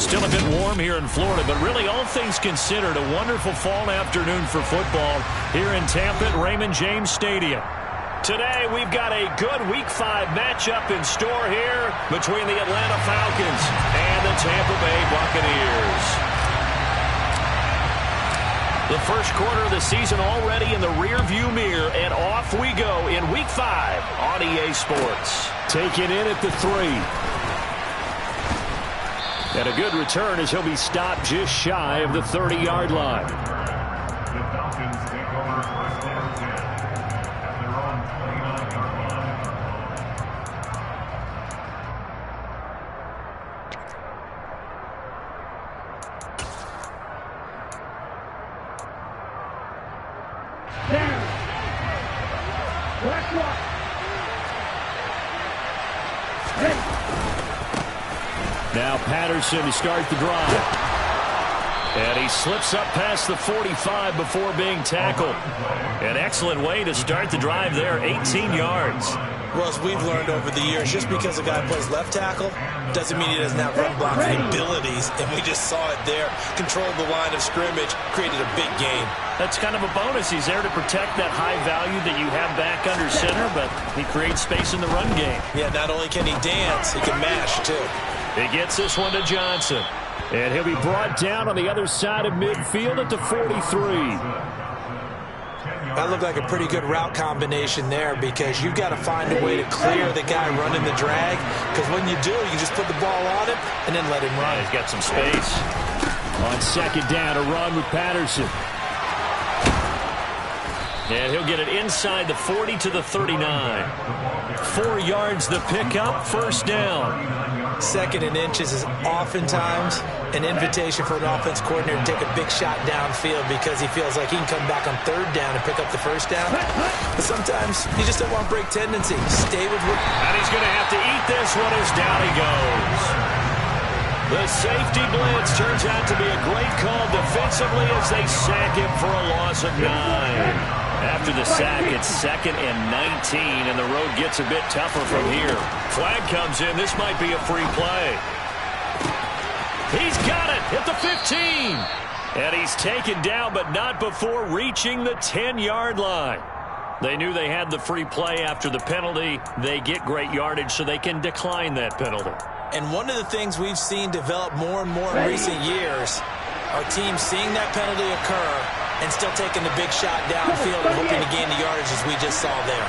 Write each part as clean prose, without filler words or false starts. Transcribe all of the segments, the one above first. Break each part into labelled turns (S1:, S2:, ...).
S1: Still a bit warm here in Florida, but really all things considered, a wonderful fall afternoon for football here in Tampa at Raymond James Stadium. Today we've got a good Week 5 matchup in store here between the Atlanta Falcons and the Tampa Bay Buccaneers. The first quarter of the season already in the rearview mirror, and off we go in Week 5 on EA Sports. Take it in at the 3. And a good return as he'll be stopped just shy of the 30-yard line.
S2: The Falcons take over first down 10 at their own 29-yard line.
S3: Down. Black one. Hey.
S1: Now Patterson to start the drive. And he slips up past the 45 before being tackled. An excellent way to start the drive there, 18 yards.
S4: Well, as we've learned over the years, just because a guy plays left tackle doesn't mean he doesn't have run blocking abilities. And we just saw it there. Controlled the line of scrimmage, created a big gain.
S1: That's kind of a bonus. He's there to protect that high value that you have back under center, but he creates space in the run game.
S4: Yeah, not only can he dance, he can mash, too.
S1: He gets this one to Johnson. And he'll be brought down on the other side of midfield at the 43.
S4: That looked like a pretty good route combination there because you've got to find a way to clear the guy running the drag. Because when you do, you just put the ball on him and then let him run.
S1: Yeah, he's got some space. On second down, a run with Patterson. And he'll get it inside the 40 to the 39. 4 yards the pickup, first down.
S4: Second and inches is oftentimes an invitation for an offense coordinator to take a big shot downfield because he feels like he can come back on third down and pick up the first down. But sometimes you just don't want break tendency. Stay with what...
S1: And he's going to have to eat this one as down he goes. The safety blitz turns out to be a great call defensively as they sack him for a loss of 9. After the sack, it's 2nd and 19, and the road gets a bit tougher from here. Flag comes in. This might be a free play. He's got it at the 15. And he's taken down, but not before reaching the 10-yard line. They knew they had the free play after the penalty. They get great yardage, so they can decline that penalty.
S4: And one of the things we've seen develop more and more in recent years are teams seeing that penalty occur and still taking the big shot downfield and hoping to gain the yardage as we just saw there.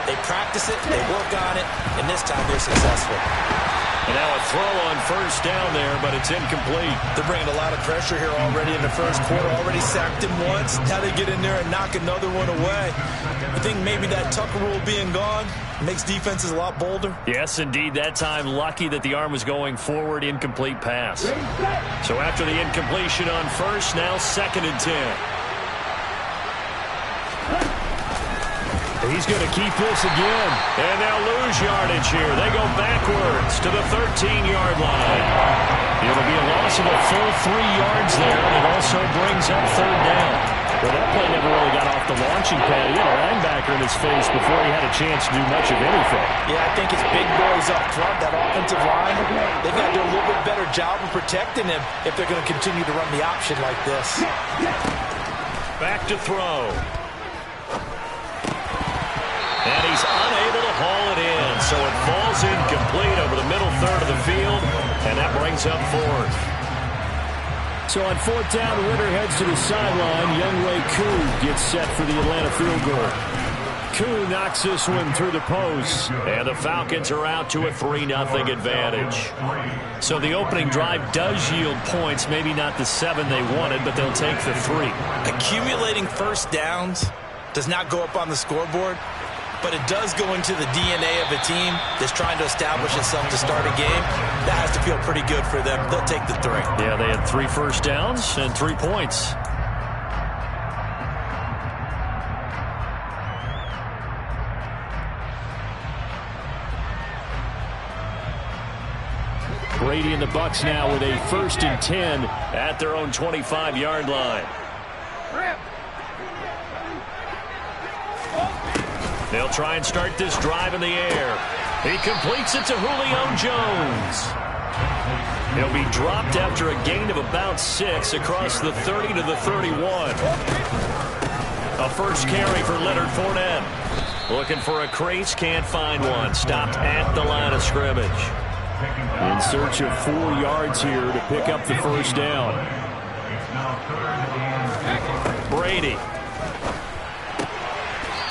S4: They practice it, they work on it, and this time they're successful.
S1: And now a throw on first down there, but it's incomplete.
S4: They're bringing a lot of pressure here already in the first quarter. Already sacked him once. Now they get in there and knock another one away. I think maybe that Tucker rule being gone makes defenses a lot bolder.
S1: Yes, indeed. That time, lucky that the arm was going forward. Incomplete pass. So after the incompletion on first, now 2nd and 10. He's going to keep this again. And they'll lose yardage here. They go backwards to the 13-yard line. It'll be a loss of a full 3 yards there, and it also brings up third down. Well, that play never really got off the launching pad. He had a linebacker in his face before he had a chance to do much of anything.
S4: Yeah, I think it's big boys up front, that offensive line. They've got to do a little bit better job of protecting him if they're going to continue to run the option like this.
S1: Back to throw. And he's unable to haul it in, so it falls incomplete over the middle third of the field, and that brings up 4th. So on 4th down, the winner heads to the sideline. Younghoe Koo gets set for the Atlanta field goal. Koo knocks this one through the post, and the Falcons are out to a 3-0 advantage. So the opening drive does yield points, maybe not the 7 they wanted, but they'll take the 3.
S4: Accumulating first downs does not go up on the scoreboard, but it does go into the DNA of a team that's trying to establish itself to start a game. That has to feel pretty good for them. They'll take the 3.
S1: Yeah, they had 3 first downs and 3 points. Brady and the Bucs now with a 1st and 10 at their own 25-yard line. They'll try and start this drive in the air. He completes it to Julio Jones. He'll be dropped after a gain of about 6 across the 30 to the 31. A first carry for Leonard Fournette. Looking for a crease, can't find one. Stopped at the line of scrimmage.
S2: In search of 4 yards here to pick up the first down.
S1: Brady.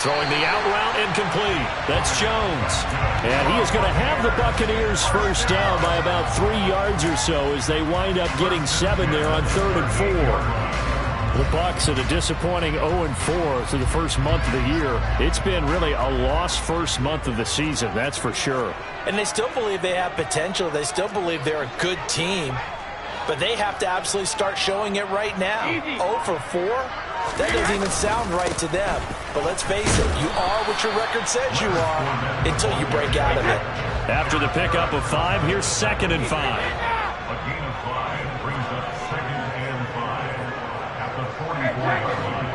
S1: Throwing the out route incomplete. That's Jones.
S2: And he is going to have the Buccaneers first down by about 3 yards or so as they wind up getting 7 there on 3rd and 4. The Bucs at a disappointing 0-4 through the first month of the year. It's been really a lost first month of the season, that's for sure.
S4: And they still believe they have potential. They still believe they're a good team. But they have to absolutely start showing it right now. 0 for 4? That doesn't even sound right to them. But let's face it, you are what your record says you are until you break out of it.
S1: After the pickup of 5, here's 2nd and 5.
S2: A gain of 5 brings up 2nd and 5 at the 44-yard line.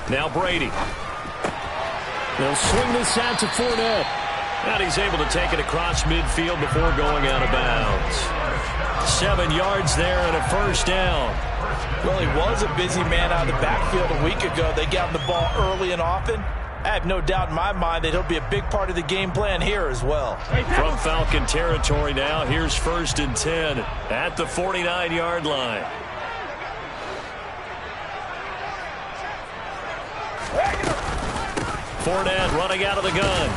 S1: Now Brady.
S2: They'll swing this out to Fournette.
S1: And he's able to take it across midfield before going out of bounds. 7 yards there and a first down.
S4: Well, he was a busy man out of the backfield a week ago. They got him the ball early and often. I have no doubt in my mind that he'll be a big part of the game plan here as well.
S1: From Falcon territory now, here's 1st and 10 at the 49-yard line. Fournette running out of the gun.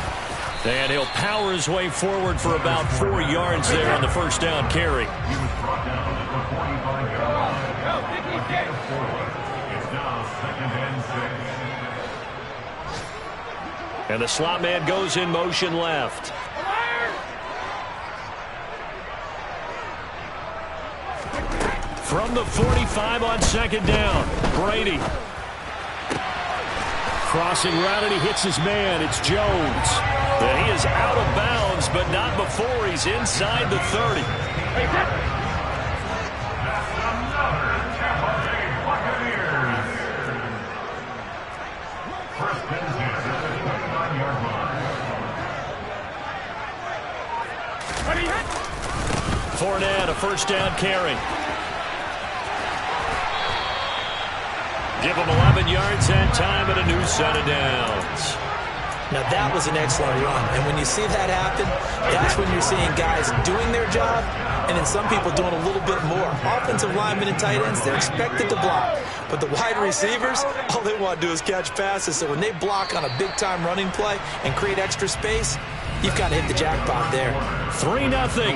S1: And he'll power his way forward for about 4 yards there on the first down carry.
S2: He was brought down at the 45-yard line. A gain of 4. It's now 2nd and 6.
S1: And the slot man goes in motion left. From the 45 on 2nd down, Brady.
S2: Crossing route, and he hits his man. It's Jones.
S1: And he is out of bounds, but not before he's inside the 30.
S2: That's another Tampa Bay Buccaneers. 1st and 10 at the 29-yard line.
S1: Fournette, a first down carry. Give him 11 yards that time and a new set of downs.
S4: Now that was an excellent run, and when you see that happen, that's when you're seeing guys doing their job and then some people doing a little bit more. Offensive linemen and tight ends, they're expected to block, but the wide receivers, all they want to do is catch passes. So when they block on a big-time running play and create extra space, you've got to hit the jackpot there.
S1: 3-0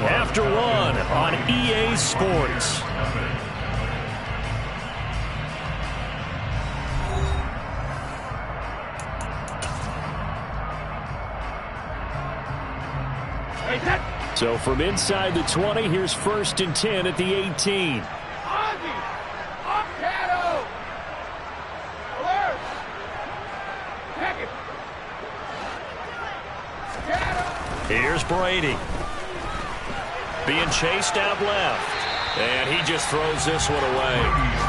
S1: after 1 on EA Sports.
S2: So from inside the 20, here's 1st and 10 at the 18.
S1: Here's Brady. Being chased out left. And he just throws this one away.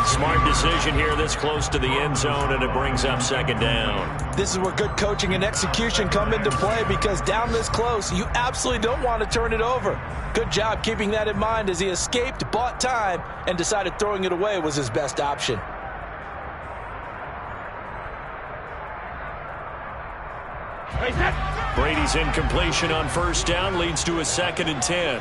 S1: Smart decision here this close to the end zone, and it brings up 2nd down.
S4: This is where good coaching and execution come into play, because down this close, you absolutely don't want to turn it over. Good job keeping that in mind as he escaped, bought time, and decided throwing it away was his best option.
S1: Brady's incompletion on 1st down leads to a 2nd and 10.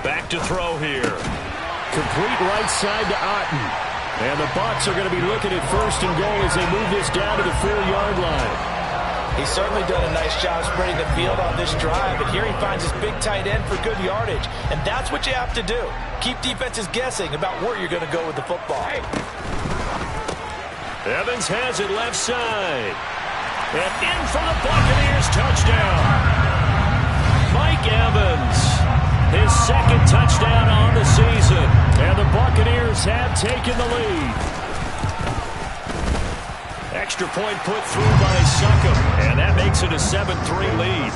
S1: Back to throw here.
S2: Complete right side to Otten. And the Bucs are going to be looking at 1st and goal as they move this down to the 4-yard line.
S4: He's certainly done a nice job spreading the field on this drive, and here he finds his big tight end for good yardage. And that's what you have to do. Keep defenses guessing about where you're going to go with the football.
S1: Evans has it left side. And in for the Buccaneers touchdown. Mike Evans.
S2: His second touchdown on the season. And the Buccaneers have taken the lead. Extra point put through by Succop. And that makes it a 7-3 lead.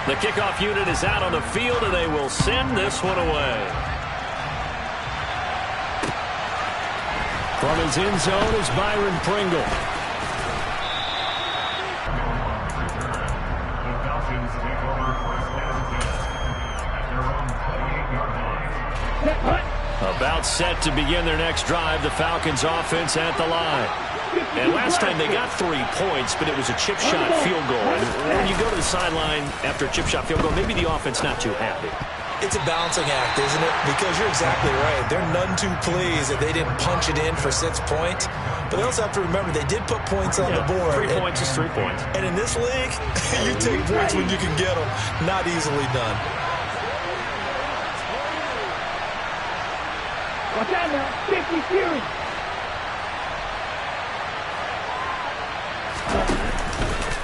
S2: The kickoff unit is out on the field, and they will send this one away. From his end zone is Byron Pringle.
S5: The Falcons take over first down at their own 28-yard line.
S2: About set to begin their next drive, the Falcons offense at the line. And last time they got 3 points, but it was a chip shot field goal. And when you go to the sideline after a chip shot field goal, maybe the offense not too happy.
S4: It's a balancing act, isn't it? Because you're exactly right. They're none too pleased that they didn't punch it in for 6 points. But they also have to remember they did put points on the board.
S2: 3 points is 3 points.
S4: And in this league, you take points when you can get them. Not easily done.
S3: Watch out now. 50 Fury.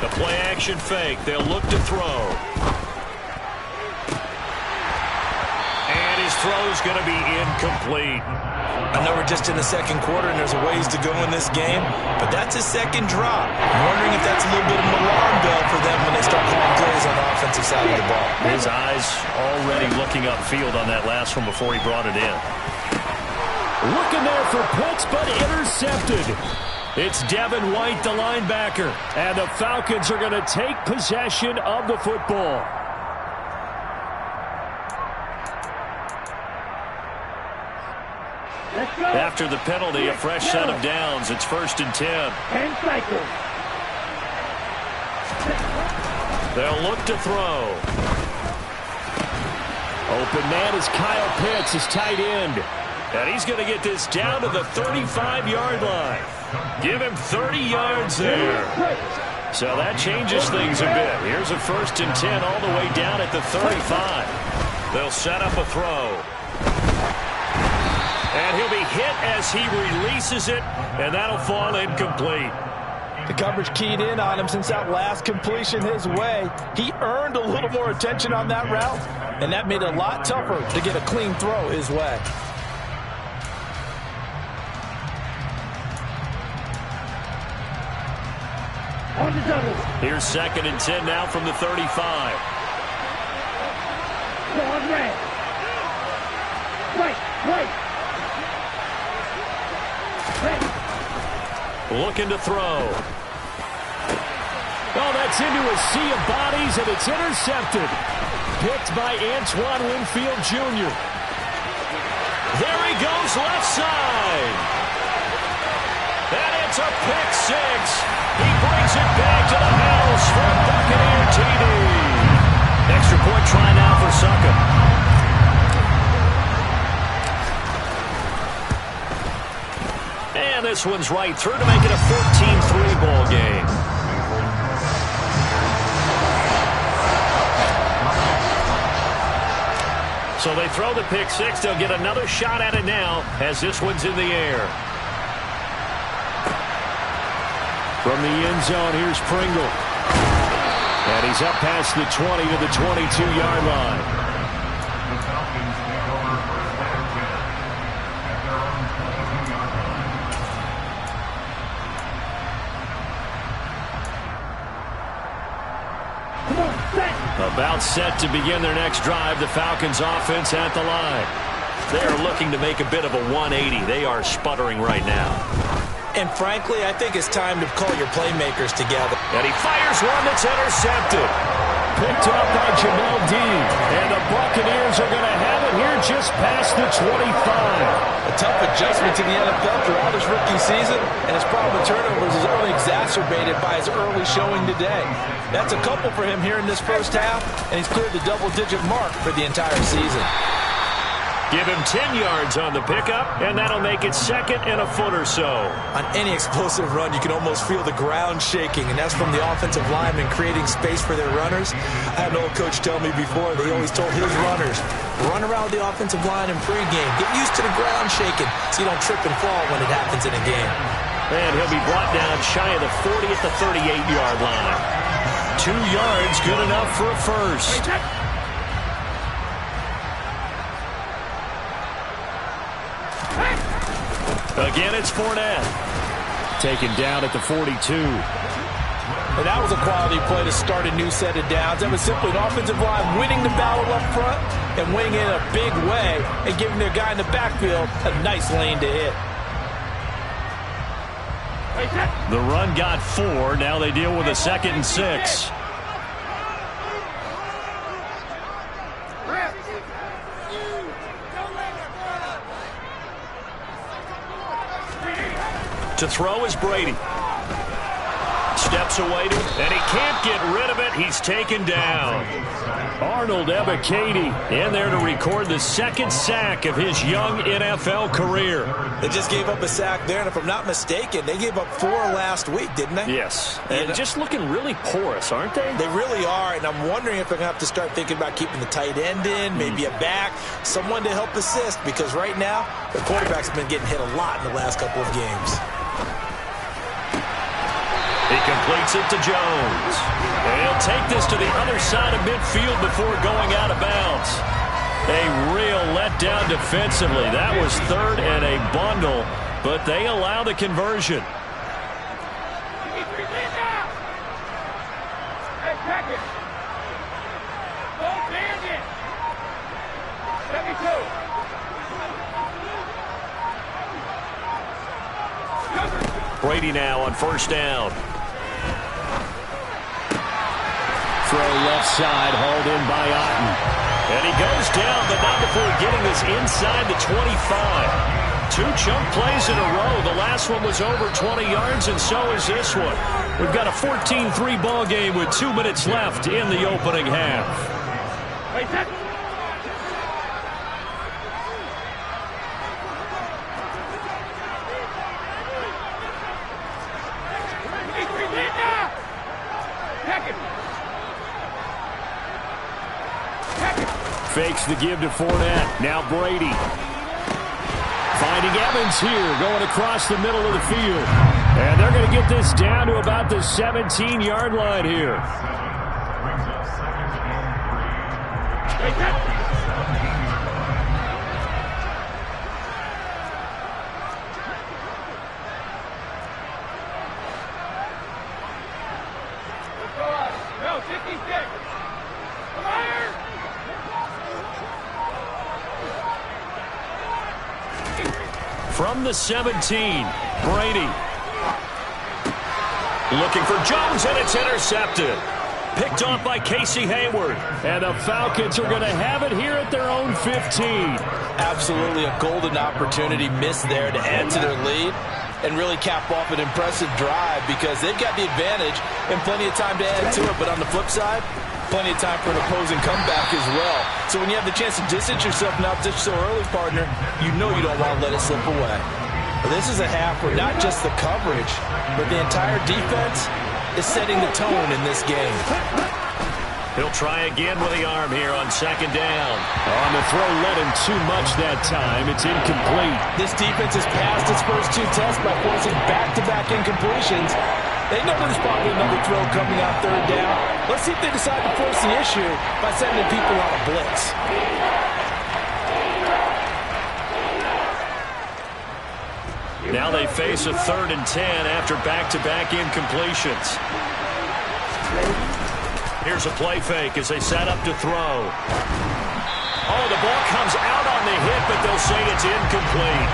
S2: The play action fake. They'll look to throw. And his throw's going to be incomplete.
S4: I know we're just in the second quarter and there's a ways to go in this game, but that's his second drop. I'm wondering if that's a little bit of an alarm bell for them when they start calling plays on the offensive side of the ball.
S2: His eyes already looking upfield on that last one before he brought it in. Looking there for Pitts, but intercepted. It's Devin White, the linebacker, and the Falcons are going to take possession of the football.
S3: Let's go.
S2: After the penalty, a fresh set of downs. It's 1st and 10.
S3: And cycle.
S2: They'll look to throw. Open man is Kyle Pitts, his tight end. And he's going to get this down to the 35-yard line. Give him 30 yards there. So that changes things a bit. Here's a 1st and 10 all the way down at the 35. They'll set up a throw. And he'll be hit as he releases it, and that'll fall incomplete.
S6: The coverage keyed in on him since that last completion his way. He earned a little more attention on that route, and that made it a lot tougher to get a clean throw his way.
S3: On the double.
S2: Here's 2nd and 10 now from the 35.
S3: Go on red. Right.
S2: Looking to throw. Oh, that's into a sea of bodies, and it's intercepted. Picked by Antoine Winfield Jr. There he goes, left side. And it's a pick 6. He brings it back to the house for a Buccaneer TD. Extra point try now for Succop. And this one's right through to make it a 14-3 ball game. So they throw the pick 6. They'll get another shot at it now as this one's in the air. From the end zone, here's Pringle. And he's up past the 20 to the 22-yard line.
S5: The Falcons take over first down at their own 22-yard line.
S3: Come on, set.
S2: About set to begin their next drive, the Falcons offense at the line. They are looking to make a bit of a 180. They are sputtering right now.
S4: And frankly, I think it's time to call your playmakers together.
S2: And he fires one that's intercepted. Picked up by Jamel Dean. And the Buccaneers are going to have it here just past the 25.
S6: A tough adjustment to the NFL throughout his rookie season, and his problem with turnovers is only exacerbated by his early showing today. That's a couple for him here in this first half, and he's cleared the double-digit mark for the entire season.
S2: Give him 10 yards on the pickup, and that'll make it 2nd and a foot or so.
S4: On any explosive run, you can almost feel the ground shaking, and that's from the offensive linemen creating space for their runners. I had an old coach tell me before, they always told his runners, run around the offensive line in pregame. Get used to the ground shaking so you don't trip and fall when it happens in a game.
S2: And he'll be brought down shy of the 40 at the 38-yard line. 2 yards, good enough for a first. Again, it's Fournette. Taken down at the 42.
S6: And that was a quality play to start a new set of downs. That was simply an offensive line winning the battle up front and winning it in a big way and giving their guy in the backfield a nice lane to hit.
S2: The run got 4. Now they deal with a 2nd and 6. To throw is Brady. Steps away to him, and he can't get rid of it. He's taken down. Arnold Ebiketie in there to record the 2nd sack of his young NFL career.
S6: They just gave up a sack there, and if I'm not mistaken, they gave up 4 last week, didn't they?
S2: Yes, and just looking really porous, aren't they?
S6: They really are, and I'm wondering if they're going to have to start thinking about keeping the tight end in, maybe a back, someone to help assist, because right now, the quarterback's been getting hit a lot in the last couple of games.
S2: He completes it to Jones. And he'll take this to the other side of midfield before going out of bounds. A real letdown defensively. That was 3rd and a bundle, but they allow the conversion. Brady now on 1st down. Throw left side, hauled in by Otten. And he goes down, but not before getting this inside the 25. 2 chunk plays in a row. The last one was over 20 yards, and so is this one. We've got a 14-3 ball game with 2 minutes left in the opening half. Fakes the give to Fournette. Now Brady. Finding Evans here, going across the middle of the field. And they're going to get this down to about the 17-yard line here.
S5: Brings up 2nd and 3.
S2: From the 17, Brady. Looking for Jones, and it's intercepted. Picked off by Casey Hayward. And the Falcons are going to have it here at their own 15.
S6: Absolutely a golden opportunity missed there to add to their lead and really cap off an impressive drive because they've got the advantage and plenty of time to add to it. But on the flip side, plenty of time for an opposing comeback as well. So when you have the chance to distance yourself from opposition so early, partner, you know you don't want to let it slip away. But this is a half where not just the coverage, but the entire defense is setting the tone in this game.
S2: He'll try again with the arm here on 2nd down. On the throw, led him too much that time. It's incomplete.
S6: This defense has passed its first 2 tests by forcing back-to-back incompletions. They know there's probably another throw coming on 3rd down. Let's see if they decide to force the issue by sending people on a blitz.
S2: Now they face a 3rd and 10 after back-to-back incompletions. Here's a play fake as they set up to throw. Oh, the ball comes out on the hit, but they'll say it's incomplete.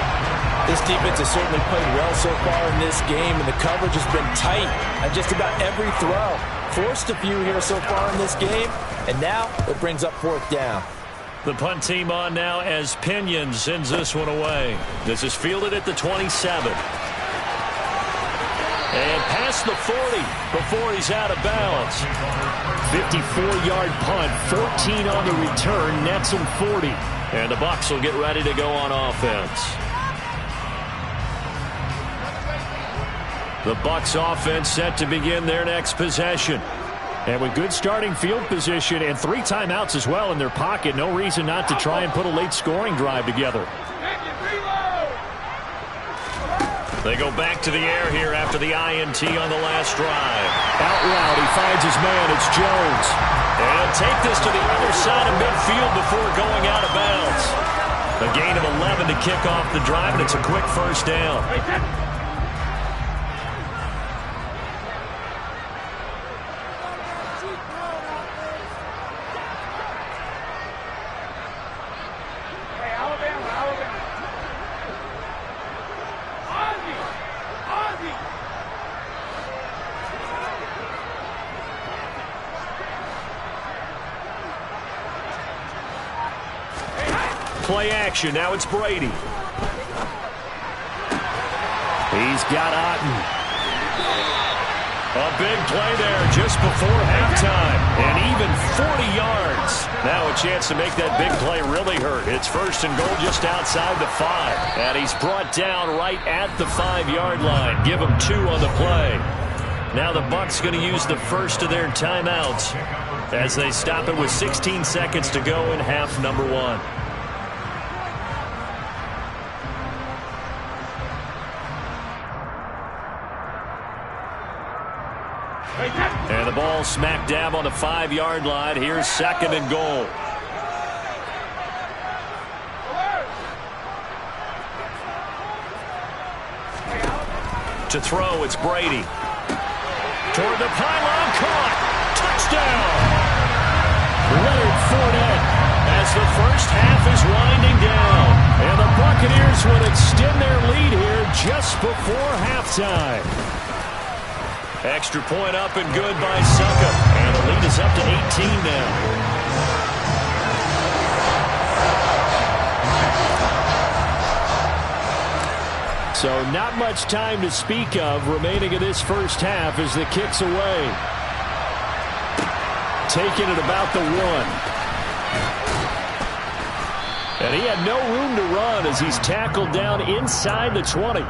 S6: This defense has certainly played well so far in this game, and the coverage has been tight on just about every throw. Forced a few here so far in this game, and now it brings up 4th down.
S2: The punt team on now as Pinion sends this one away. This is fielded at the 27. And past the 40 before he's out of bounds. 54-yard punt, 14 on the return, nets him 40. And the Bucs will get ready to go on offense. The Bucs offense set to begin their next possession. And with good starting field position and 3 timeouts as well in their pocket, no reason not to try and put a late scoring drive together.
S1: They go back to the air here after the INT on the last drive.
S2: Out route, he finds his man. It's Jones.
S1: And he'll take this to the other side of midfield before going out of bounds. A gain of 11 to kick off the drive, and it's a quick first down. Play action. Now it's Brady.
S2: He's got Otten.
S1: A big play there just before halftime. And even 40 yards. Now a chance to make that big play really hurt. It's first and goal just outside the 5. And he's brought down right at the 5-yard line. Give him 2 on the play. Now the Bucs going to use the first of their timeouts as they stop it with 16 seconds to go in half number 1. And the ball smack dab on the 5-yard line. Here's second and goal. To throw, it's Brady. Toward the pylon, caught. Touchdown.
S2: Leonard Fournette.
S1: As the first half is winding down.
S2: And the Buccaneers will extend their lead here just before halftime.
S1: Extra point up and good by Suckup. And the lead is up to 18 now.
S2: So not much time to speak of remaining in this first half as the kick's away. Taking it about the 1. And he had no room to run as he's tackled down inside the 20.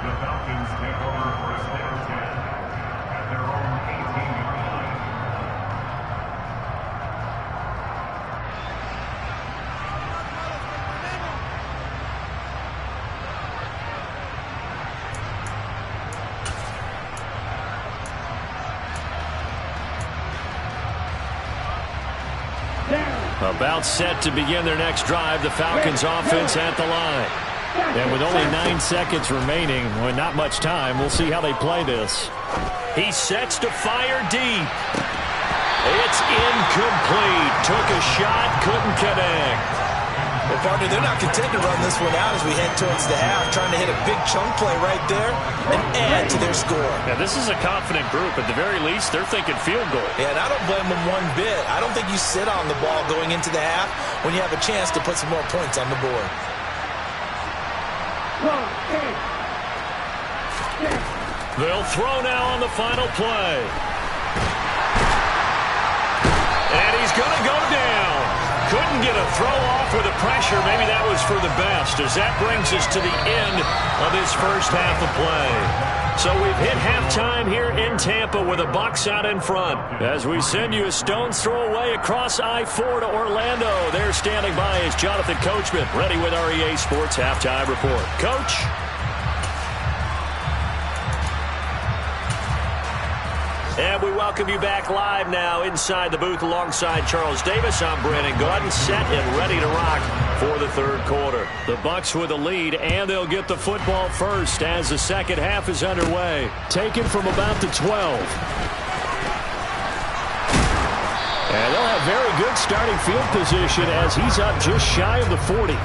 S1: About set to begin their next drive, the Falcons offense at the line. And with only 9 seconds remaining, well, not much time, we'll see how they play this. He sets to fire deep. It's incomplete. Took a shot, couldn't connect.
S4: Well, partner, they're not content to run this one out as we head towards the half, trying to hit a big chunk play right there and add to their score.
S1: Yeah, this is a confident group. At the very least, they're thinking field goal.
S4: Yeah, and I don't blame them one bit. I don't think you sit on the ball going into the half when you have a chance to put some more points on the board.
S1: They'll throw now on the final play. And he's going to go down. Couldn't get a throw off with the pressure. Maybe that was for the best, as that brings us to the end of this first half of play. So we've hit halftime here in Tampa with the Bucs out in front. As we send you a stone's throw away across I-4 to Orlando. There standing by is Jonathan Coachman, ready with our EA Sports Halftime Report. Coach? And we welcome you back live now inside the booth alongside Charles Davis. I'm Brandon Gaudin, set and ready to rock for the third quarter. The Bucs with a lead, and they'll get the football first as the second half is underway.
S2: Taken from about the 12. And they'll have very good starting field position as he's up just shy of the 40.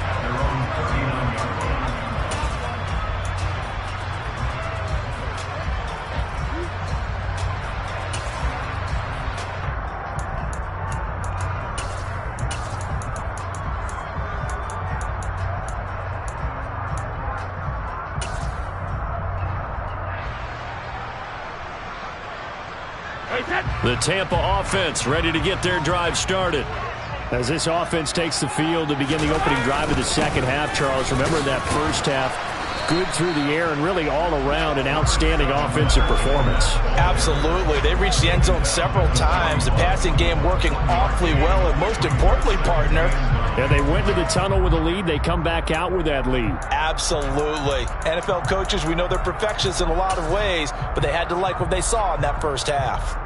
S1: The Tampa offense ready to get their drive started.
S2: As this offense takes the field to begin the opening drive of the second half, Charles, remember that first half, good through the air and really all around an outstanding offensive performance.
S6: Absolutely. They reached the end zone several times. The passing game working awfully well, and most importantly, partner,
S2: And they went to the tunnel with a lead. They come back out with that lead.
S6: Absolutely. NFL coaches, we know they're perfectionists in a lot of ways, but they had to like what they saw in that first half.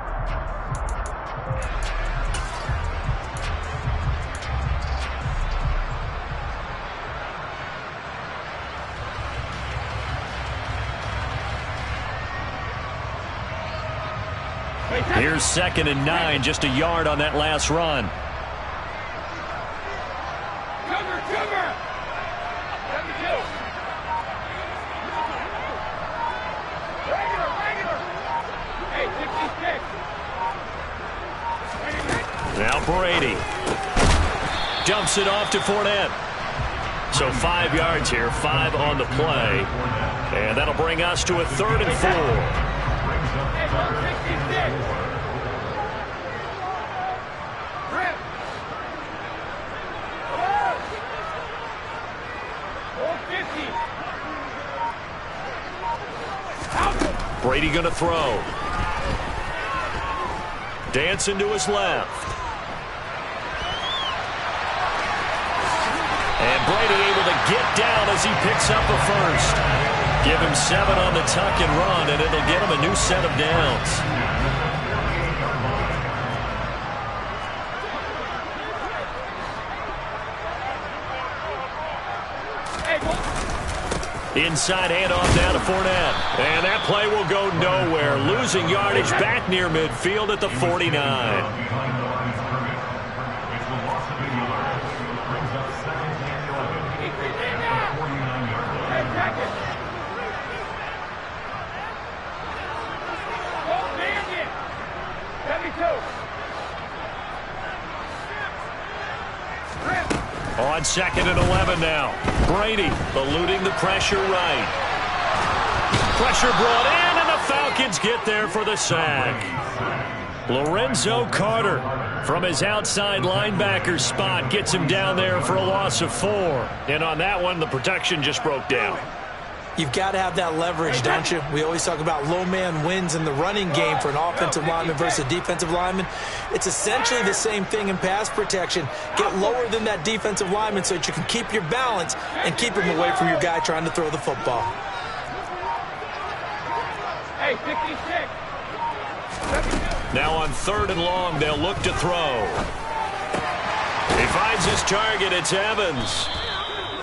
S2: Here's 2nd and 9, just a yard on that last run.
S3: Cover, cover! Regular! Hey, 56!
S2: Now Brady dumps it off to Fournette. So 5 yards here, 5 on the play. And that'll bring us to a 3rd and 4. Brady going to throw. Dancing to his left. And Brady able to get down as he picks up a first. Give him 7 on the tuck and run, and it'll get him a new set of downs. Inside handoff down to Fournette. And that play will go nowhere. Losing yardage back near midfield at the 49. On 2nd and 11 now. Brady eluding the pressure right. Pressure brought in, and the Falcons get there for the sack. Lorenzo Carter from his outside linebacker spot gets him down there for a loss of 4. And on that one, the protection just broke down.
S4: You've got to have that leverage, don't you? We always talk about low man wins in the running game for an offensive lineman versus a defensive lineman. It's essentially the same thing in pass protection. Get lower than that defensive lineman so that you can keep your balance and keep him away from your guy trying to throw the football.
S3: Hey, 56.
S2: Now on 3rd and long, they'll look to throw. He finds his target. It's Evans.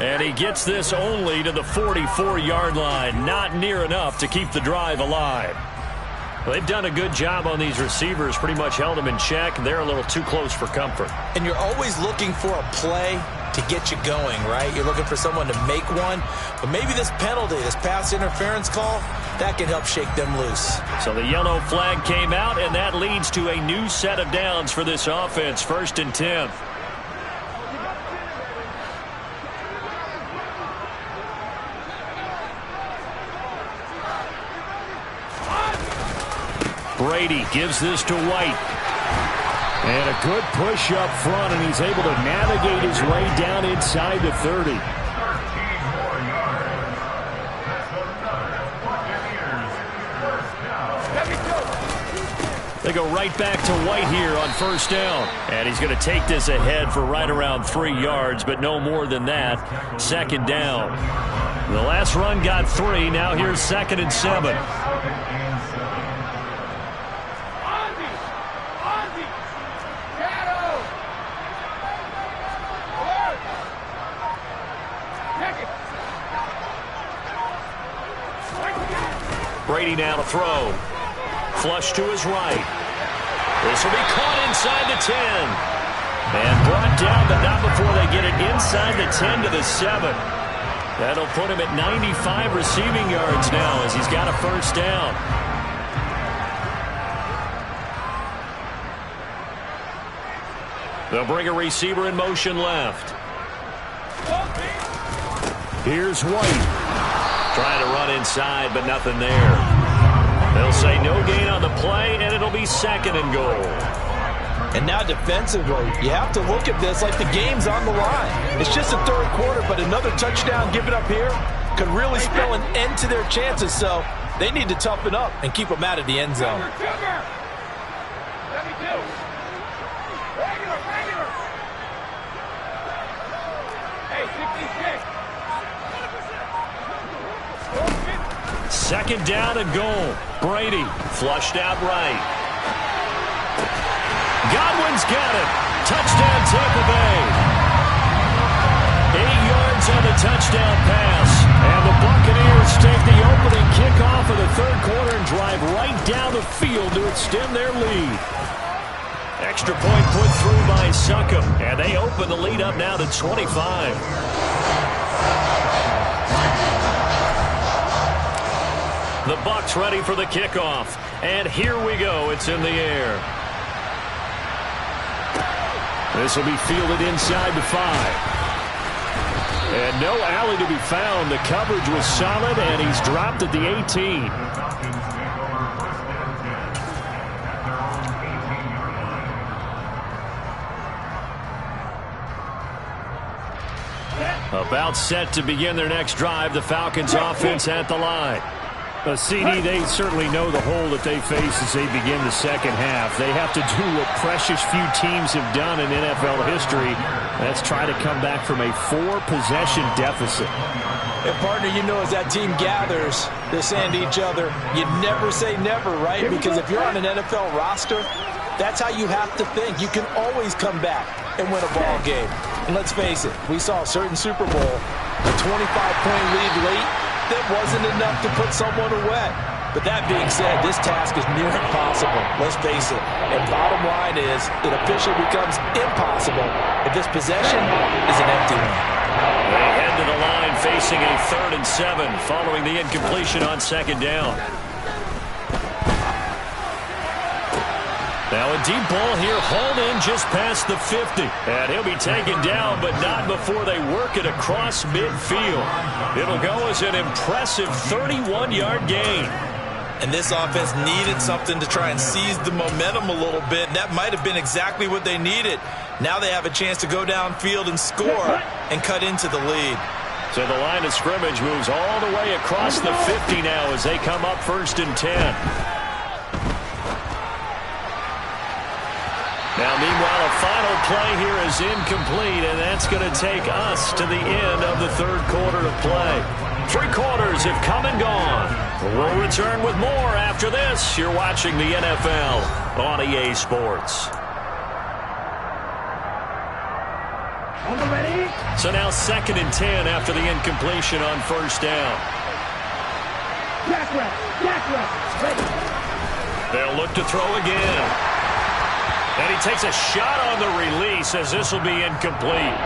S2: And he gets this only to the 44-yard line. Not near enough to keep the drive alive. Well, they've done a good job on these receivers. Pretty much held them in check. They're a little too close for comfort.
S4: And you're always looking for a play to get you going, right? You're looking for someone to make one. But maybe this penalty, this pass interference call, that can help shake them loose.
S2: So the yellow flag came out, and that leads to a new set of downs for this offense. 1st and 10. Brady gives this to White. And a good push up front, and he's able to navigate his way down inside the 30. They go right back to White here on 1st down. And he's going to take this ahead for right around 3 yards, but no more than that. 2nd down. The last run got 3. Now here's 2nd and 7. Brady now to throw. Flush to his right. This will be caught inside the 10. And brought down, but not before they get it inside the 10 to the 7. That'll put him at 95 receiving yards now as he's got a 1st down. They'll bring a receiver in motion left. Here's White. Trying to run inside, but nothing there. They'll say no gain on the play, and it'll be 2nd and goal.
S6: And now defensively, you have to look at this like the game's on the line. It's just the 3rd quarter, but another touchdown given up here could really spell an end to their chances. So they need to toughen up and keep them out of the end zone.
S2: Second down and goal. Brady flushed out right. Godwin's got it. Touchdown Tampa Bay. 8 yards on the touchdown pass. And the Buccaneers take the opening kickoff of the third quarter and drive right down the field to extend their lead. Extra point put through by Succop. And they open the lead up now to 25. The Bucs ready for the kickoff. And here we go. It's in the air. This will be fielded inside the 5. And no alley to be found. The coverage was solid, and he's dropped at the 18. About set to begin their next drive. The Falcons offense at the line. CD, they certainly know the hole that they face as they begin the second half. They have to do what precious few teams have done in NFL history. That's try to come back from a 4-possession deficit.
S6: And, partner, you know, as that team gathers, they're saying to each other, you never say never, right? Because if you're on an NFL roster, that's how you have to think. You can always come back and win a ball game. And let's face it, we saw a certain Super Bowl, a 25-point lead late. That wasn't enough to put someone away. But that being said, this task is near impossible. Let's face it. And bottom line is, it officially becomes impossible if this possession is an empty one.
S2: They head to the line facing a 3rd and 7 following the incompletion on second down. Now a deep ball here, hauled in just past the 50. And he'll be taken down, but not before they work it across midfield. It'll go as an impressive 31-yard gain.
S6: And this offense needed something to try and seize the momentum a little bit. And that might have been exactly what they needed. Now they have a chance to go downfield and score and cut into the lead.
S2: So the line of scrimmage moves all the way across the 50 now as they come up 1st and 10. Now, meanwhile, a final play here is incomplete, and that's going to take us to the end of the third quarter of play. 3 quarters have come and gone. We'll return with more after this. You're watching the NFL on EA Sports. So now 2nd and 10 after the incompletion on 1st down. They'll look to throw again. And he takes a shot on the release as this will be incomplete.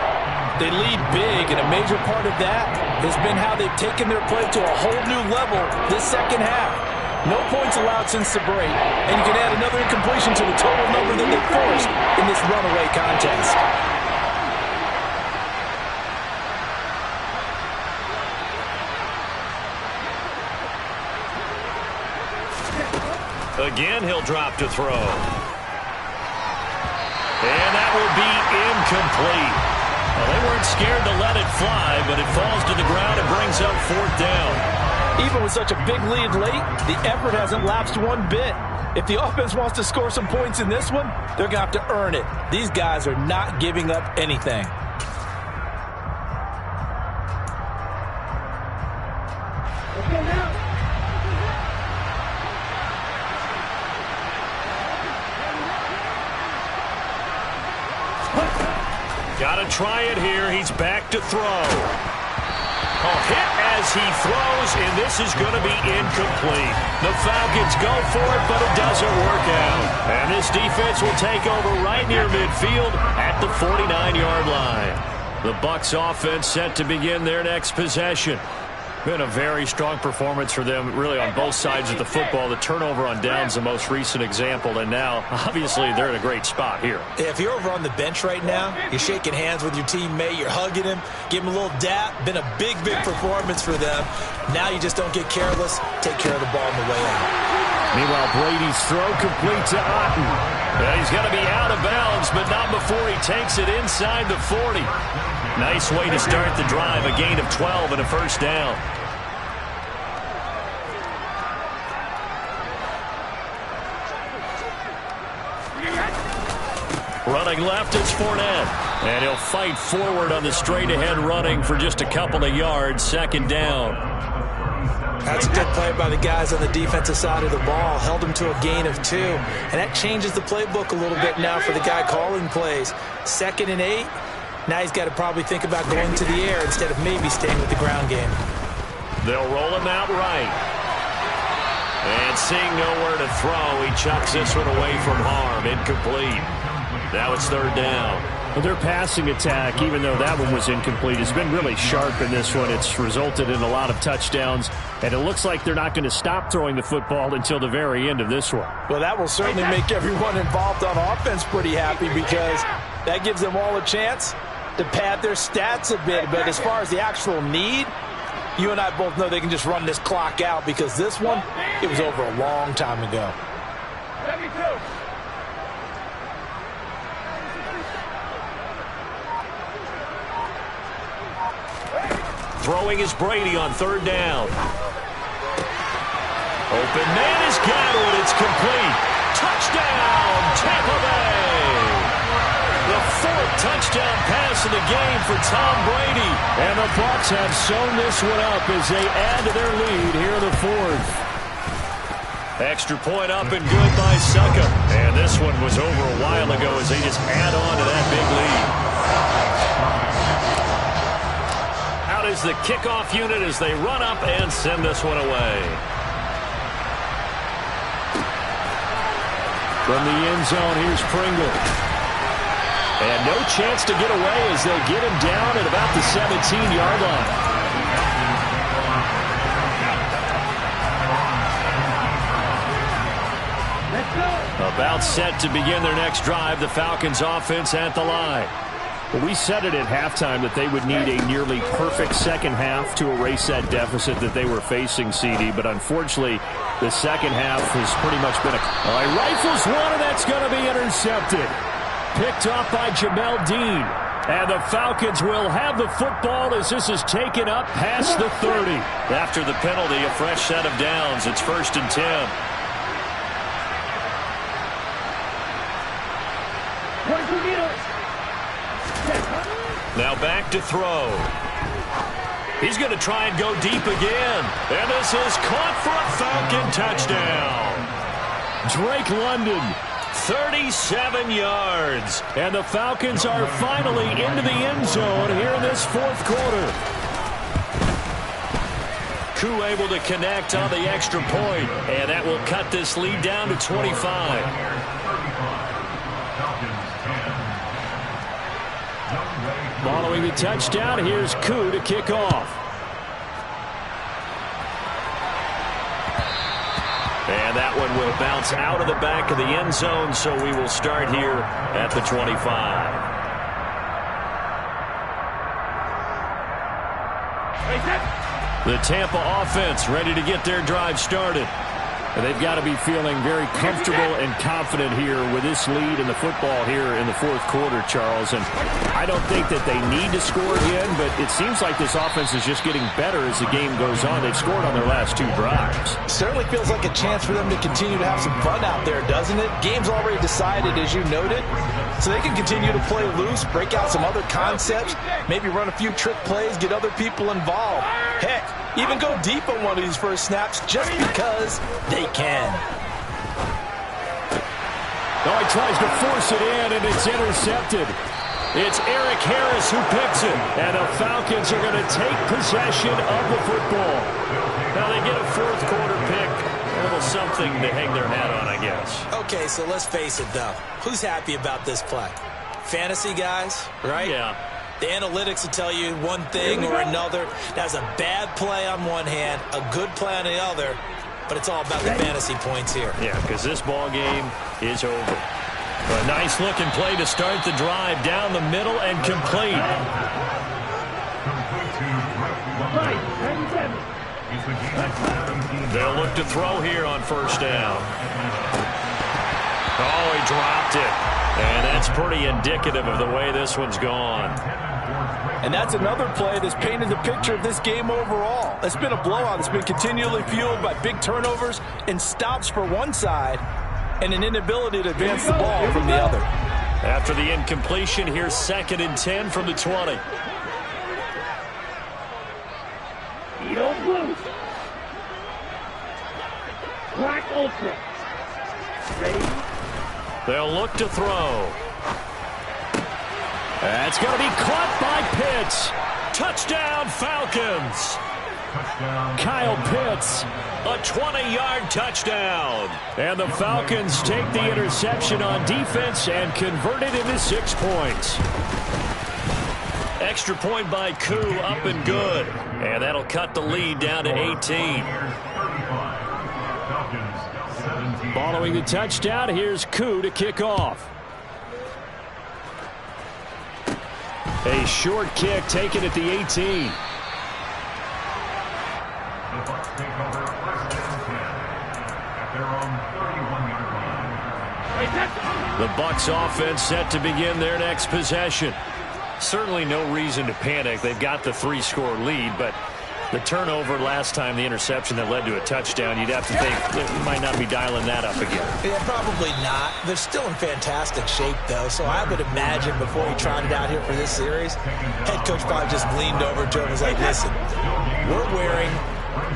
S6: They lead big, and a major part of that has been how they've taken their play to a whole new level this second half. No points allowed since the break, and you can add another incompletion to the total number that they forced in this runaway contest.
S2: Again, he'll drop to throw. And that will be incomplete. Well, they weren't scared to let it fly, but it falls to the ground and brings up 4th down.
S6: Even with such a big lead late, the effort hasn't lapsed one bit. If the offense wants to score some points in this one, they're going to have to earn it. These guys are not giving up anything.
S2: Got to try it here. He's back to throw. Hit as he throws, and this is going to be incomplete. The Falcons go for it, but it doesn't work out. And this defense will take over right near midfield at the 49-yard line. The Bucs offense set to begin their next possession. Been a very strong performance for them, really, on both sides of the football. The turnover on downs, the most recent example, and now, obviously, they're in a great spot here.
S4: If you're over on the bench right now, you're shaking hands with your teammate, you're hugging him, give him a little dap. Been a big, big performance for them. Now you just don't get careless. Take care of the ball on the way out.
S2: Meanwhile, Brady's throw complete to Otten. He's going to be out of bounds, but not before he takes it inside the 40. Nice way to start the drive, a gain of 12 and a 1st down. Running left, it's Fournette. And he'll fight forward on the straight-ahead running for just a couple of yards. Second down.
S4: That's a good play by the guys on the defensive side of the ball. Held him to a gain of 2. And that changes the playbook a little bit now for the guy calling plays. 2nd and 8. Now he's got to probably think about going to the air instead of maybe staying with the ground game.
S1: They'll roll him out right. And seeing nowhere to throw, he chucks this one away from harm. Incomplete. Now it's 3rd down.
S2: Well, their passing attack, even though that one was incomplete, has been really sharp in this one. It's resulted in a lot of touchdowns, and it looks like they're not going to stop throwing the football until the very end of this one.
S6: Well, that will certainly make everyone involved on offense pretty happy because that gives them all a chance to pad their stats a bit. But as far as the actual need, you and I both know they can just run this clock out because this one, it was over a long time ago.
S1: Throwing is Brady on 3rd down. Open man has got it. It's complete. Touchdown, Tampa Bay. The 4th touchdown pass of the game for Tom Brady.
S2: And the Bucs have sewn this one up as they add to their lead here in the 4th.
S1: Extra point up and good by Suckup. And this one was over a while ago as they just add on to that big lead. Out is the kickoff unit as they run up and send this one away.
S2: From the end zone, here's Pringle. And no chance to get away as they'll get him down at about the 17-yard line. About set to begin their next drive, the Falcons offense at the line. Well, we said it at halftime that they would need a nearly perfect second half to erase that deficit that they were facing, CD. But unfortunately, the second half has pretty much been rifles one, and that's going to be intercepted. Picked off by Jamel Dean. And the Falcons will have the football as this is taken up past the 30.
S1: After the penalty, a fresh set of downs. It's 1st and 10. Now back to throw. He's going to try and go deep again. And this is caught for a Falcon touchdown.
S2: Drake London,
S1: 37 yards.
S2: And the Falcons are finally into the end zone here in this 4th quarter.
S1: Koo able to connect on the extra point. And that will cut this lead down to 25.
S2: Following the touchdown, here's Koo to kick off.
S1: And that one will bounce out of the back of the end zone, so we will start here at the 25.
S2: The Tampa offense ready to get their drive started. And they've got to be feeling very comfortable and confident here with this lead in the football here in the 4th quarter, Charles. And I don't think that they need to score again, but it seems like this offense is just getting better as the game goes on. They've scored on their last 2 drives.
S6: Certainly feels like a chance for them to continue to have some fun out there, doesn't it? Game's already decided, as you noted, so they can continue to play loose, break out some other concepts, maybe run a few trick plays, get other people involved. Heck, even go deep on one of these first snaps just because they can.
S2: Oh, he tries to force it in, and it's intercepted. It's Eric Harris who picks it, and the Falcons are going to take possession of the football.
S1: Now they get a 4th quarter pick. A little something to hang their hat on, I guess.
S4: Okay, so let's face it, though. Who's happy about this play? Fantasy guys, right?
S1: Yeah.
S4: The analytics will tell you one thing or another. That's a bad play on one hand, a good play on the other, but it's all about the fantasy points here.
S1: Yeah, because this ball game is over. A nice-looking play to start the drive down the middle and complete. They'll look to throw here on 1st down. Oh, he dropped it. And that's pretty indicative of the way this one's gone.
S6: And that's another play that's painted the picture of this game overall. It's been a blowout. It's been continually fueled by big turnovers and stops for one side and an inability to advance the ball from the other.
S2: After the incompletion, here's 2nd and 10 from the 20.
S3: Black Ultra. Ready?
S2: They'll look to throw. That's going to be caught by Pitts. Touchdown, Falcons. Kyle Pitts, a 20-yard touchdown. And the Falcons take the interception on defense and convert it into 6 points. Extra point by Koo, up and good. And that'll cut the lead down to 18. Following the touchdown, here's Koo to kick off. A short kick taken at the 18. The Bucs offense set to begin their next possession. Certainly no reason to panic. They've got the 3-score lead, but the turnover last time, the interception that led to a touchdown, you'd have to think they might not be dialing that up again.
S4: Yeah, probably not. They're still in fantastic shape, though, so I would imagine before he trotted out here for this series, head coach probably just leaned over to him and was like, listen, we're wearing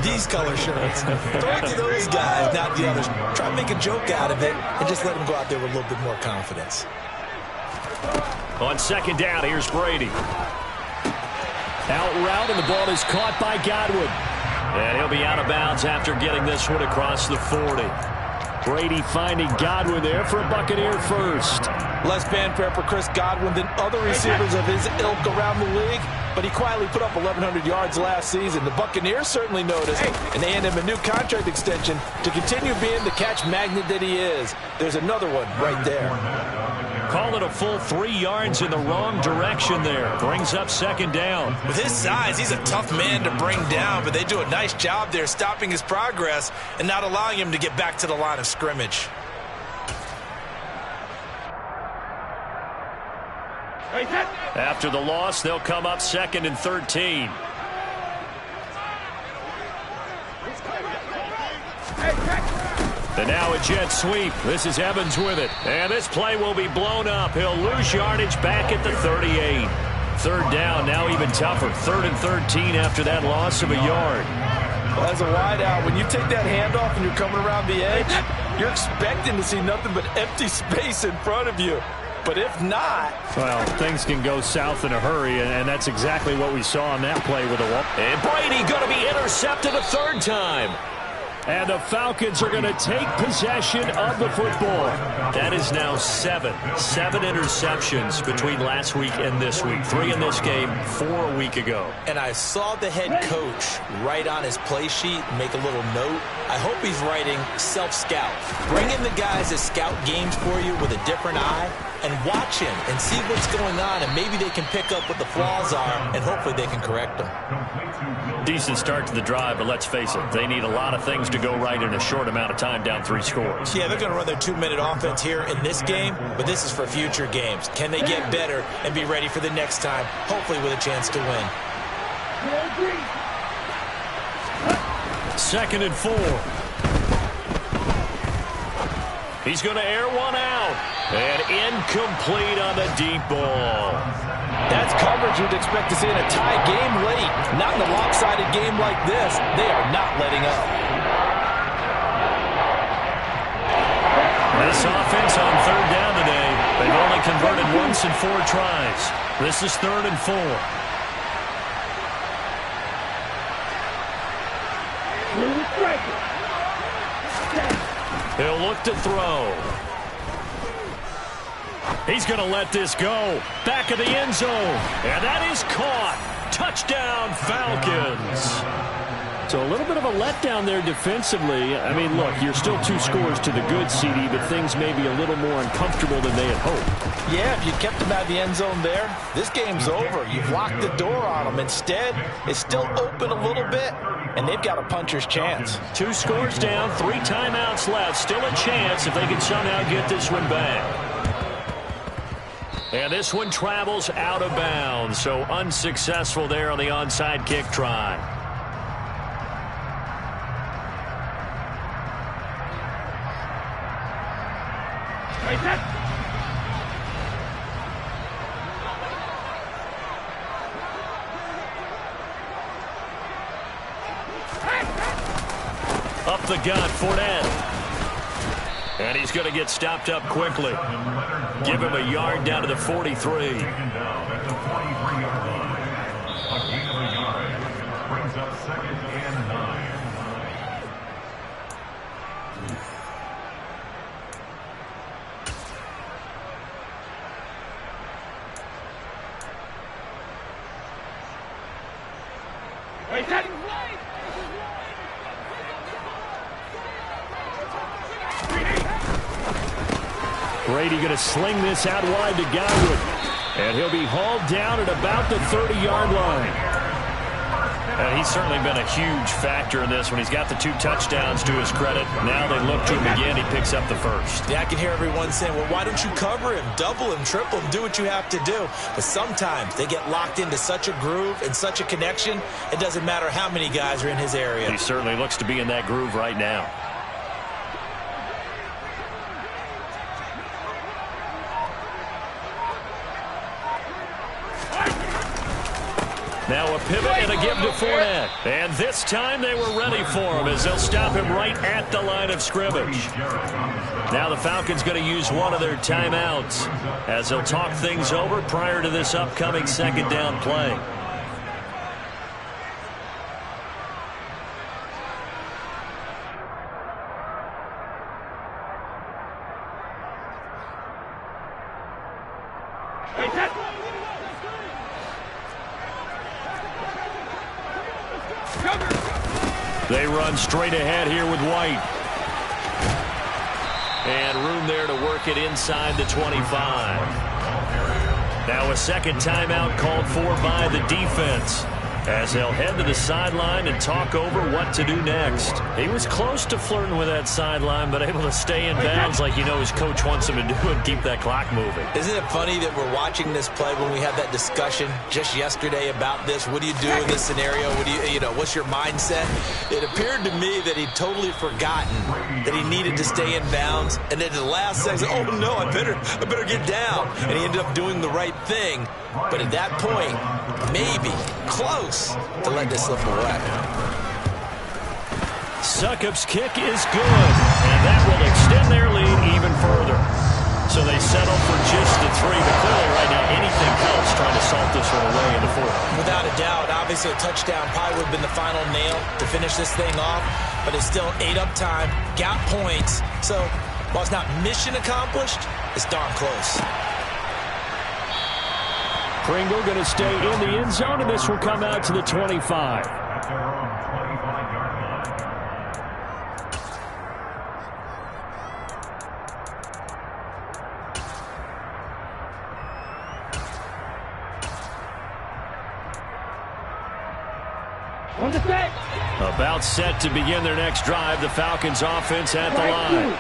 S4: these color shirts. Throw it to those guys, not the others. Try to make a joke out of it and just let them go out there with a little bit more confidence.
S2: On 2nd down, here's Brady. Out route, and the ball is caught by Godwin. And he'll be out of bounds after getting this one across the 40. Brady finding Godwin there for a Buccaneer first.
S6: Less fanfare for Chris Godwin than other receivers of his ilk around the league, but he quietly put up 1,100 yards last season. The Buccaneers certainly noticed, and they hand him a new contract extension to continue being the catch magnet that he is. There's another one right there.
S2: Call it a full 3 yards in the wrong direction there. Brings up 2nd down.
S4: With his size, he's a tough man to bring down, but they do a nice job there stopping his progress and not allowing him to get back to the line of scrimmage.
S2: After the loss, they'll come up 2nd and 13. And now a jet sweep. This is Evans with it. And this play will be blown up. He'll lose yardage back at the 38. 3rd down, now even tougher. 3rd and 13 after that loss of a yard.
S6: Well, as a wideout, when you take that handoff and you're coming around the edge, you're expecting to see nothing but empty space in front of you. But if not...
S2: Well, things can go south in a hurry, and that's exactly what we saw on that play with the wall. And Brady going to be intercepted a 3rd time. And the Falcons are going to take possession of the football. That is now 7 interceptions between last week and this week. 3 in this game, 4 a week ago.
S4: And I saw the head coach write on his play sheet, make a little note. I hope he's writing self-scout. Bring in the guys that scout games for you with a different eye and watch him and see what's going on, and maybe they can pick up what the flaws are, and hopefully they can correct them.
S2: Decent start to the drive, but let's face it, they need a lot of things to go right in a short amount of time down 3 scores.
S4: Yeah, they're going to run their 2-minute offense here in this game, but this is for future games. Can they get better and be ready for the next time, hopefully with a chance to win?
S2: 2nd and 4. He's going to air one out. And incomplete on the deep ball.
S6: That's coverage you'd expect to see in a tie game late. Not in a lopsided game like this. They are not letting up.
S2: This offense on 3rd down today, they've only converted once in 4 tries. This is 3rd and 4. He'll look to throw. He's going to let this go. Back of the end zone. And that is caught. Touchdown, Falcons. So a little bit of a letdown there defensively. I mean, look, you're still 2 scores to the good, CD, but things may be a little more uncomfortable than they had hoped.
S6: Yeah, if you kept them out of the end zone there, this game's over. You've locked the door on them. Instead, it's still open a little bit, and they've got a puncher's chance.
S2: 2 scores down, 3 timeouts left. Still a chance if they can somehow get this one back. And this one travels out of bounds, so unsuccessful there on the onside kick try. Up the gut, Fournette. And he's going to get stopped up quickly. Give him a yard down to the 43.
S5: Taken down at the 43-yard line. A gain of a yard brings up 2nd and 9.
S3: Wait, that.
S2: Brady going to sling this out wide to Godwin. And he'll be hauled down at about the 30-yard line. And he's certainly been a huge factor in this when he's got the 2 touchdowns to his credit. Now they look to him again. He picks up the first.
S4: Yeah, I can hear everyone saying, well, why don't you cover him? Double him, triple him, do what you have to do. But sometimes they get locked into such a groove and such a connection, it doesn't matter how many guys are in his area.
S2: He certainly looks to be in that groove right now. Now a pivot and a give to Fournette. And this time they were ready for him as they'll stop him right at the line of scrimmage. Now the Falcons going to use one of their timeouts as they'll talk things over prior to this upcoming 2nd down play. They run straight ahead here with White. And room there to work it inside the 25. Now a 2nd timeout called for by the defense as they'll head to the sideline and talk over what to do next. He was close to flirting with that sideline, but able to stay in bounds like you know his coach wants him to do and keep that clock moving.
S4: Isn't it funny that we're watching this play when we had that discussion just yesterday about this? What do you do in this scenario? What do you know, what's your mindset? It appeared to me that he'd totally forgotten that he needed to stay in bounds, and then at the last second, oh no, I better get down. And he ended up doing the right thing. But at that point, maybe close to let this slip away.
S2: Succop's kick is good, and that will extend their lead even further. So they settle for just the 3, but clearly right now anything helps trying to salt this one away in the 4th.
S4: Without a doubt, obviously a touchdown probably would have been the final nail to finish this thing off, but it's still 8 up time, got points. So while it's not mission accomplished, it's darn close.
S2: Pringle going to stay in the end zone, and this will come out to the 25.
S5: At their own 25-yard line.
S3: On the set.
S2: About set to begin their next drive. The Falcons offense at the line.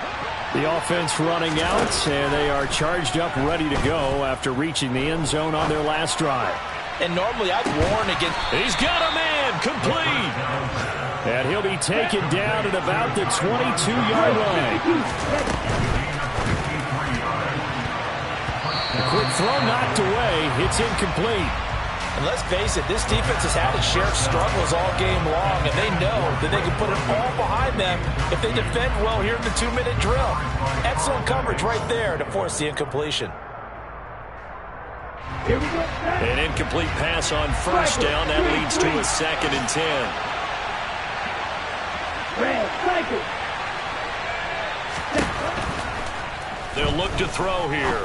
S2: The offense running out, and they are charged up, ready to go after reaching the end zone on their last drive.
S6: And normally I'd warn against...
S2: He's got a man, complete. And he'll be taken down at about the 22-yard line. A quick throw knocked away. It's incomplete.
S6: And let's face it, this defense has had its share of struggles all game long, and they know that they can put it all behind them if they defend well here in the 2-minute drill. Excellent coverage right there to force the incompletion.
S2: An incomplete pass on first down. That leads to a 2nd and 10. They'll look to throw here.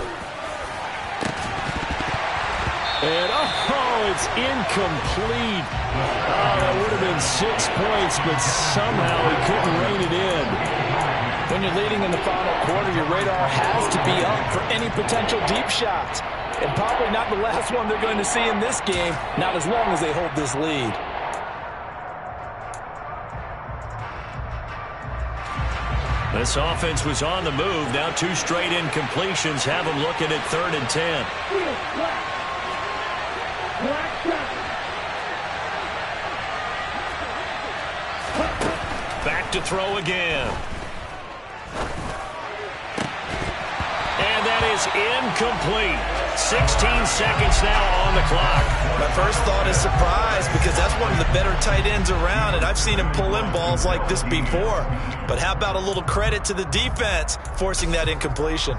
S2: And, oh, it's incomplete. Oh, that would have been 6 points, but somehow he couldn't rein it in.
S6: When you're leading in the final quarter, your radar has to be up for any potential deep shots. And probably not the last one they're going to see in this game, not as long as they hold this lead.
S2: This offense was on the move. Now 2 straight incompletions have them looking at 3rd and 10. To throw again. And that
S1: is incomplete. 16 seconds now on the clock.
S6: My first thought is surprise because that's one of the better tight ends around, and I've seen him pull in balls like this before. But how about a little credit to the defense forcing that incompletion?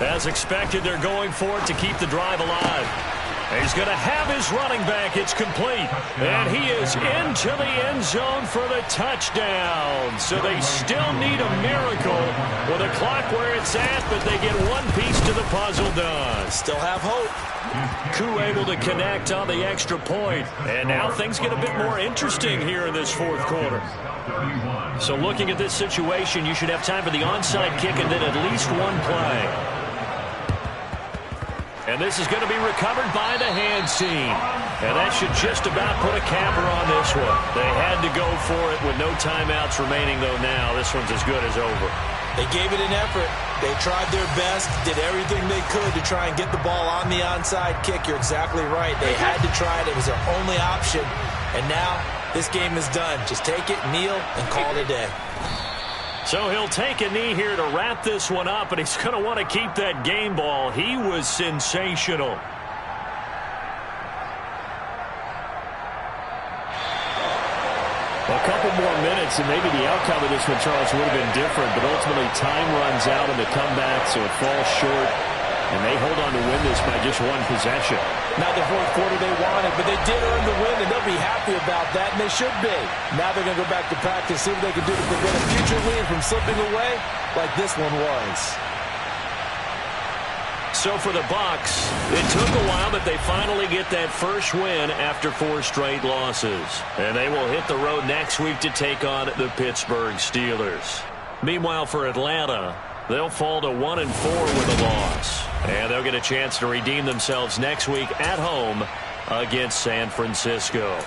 S1: As expected, they're going for it to keep the drive alive. He's going to have his running back. It's complete. And he is into the end zone for the touchdown. So they still need a miracle with a clock where it's at, but they get one piece to the puzzle done.
S6: Still have hope.
S1: Koo able to connect on the extra point. And now things get a bit more interesting here in this fourth quarter. So looking at this situation, you should have time for the onside kick and then at least one play. And this is going to be recovered by the hands team. And that should just about put a capper on this one. They had to go for it with no timeouts remaining, though now this one's as good as over.
S6: They gave it an effort. They tried their best, did everything they could to try and get the ball on the onside kick. You're exactly right. They had to try it. It was their only option. And now this game is done. Just take it, kneel, and call it a day.
S1: So he'll take a knee here to wrap this one up, and he's going to want to keep that game ball. He was sensational.
S2: A couple more minutes, and maybe the outcome of this one, Charles, would have been different, but ultimately time runs out in the comeback, so it falls short, and they hold on to win this by just one possession.
S6: Not the fourth quarter they wanted, but they did earn the win, and they'll be happy about that, and they should be. Now they're going to go back to practice, see what they can do to prevent a future lead from slipping away like this one was.
S1: So for the Bucs, it took a while, but they finally get that first win after 4 straight losses. And they will hit the road next week to take on the Pittsburgh Steelers. Meanwhile, for Atlanta, they'll fall to 1-4 with a loss. And they'll get a chance to redeem themselves next week at home against San Francisco.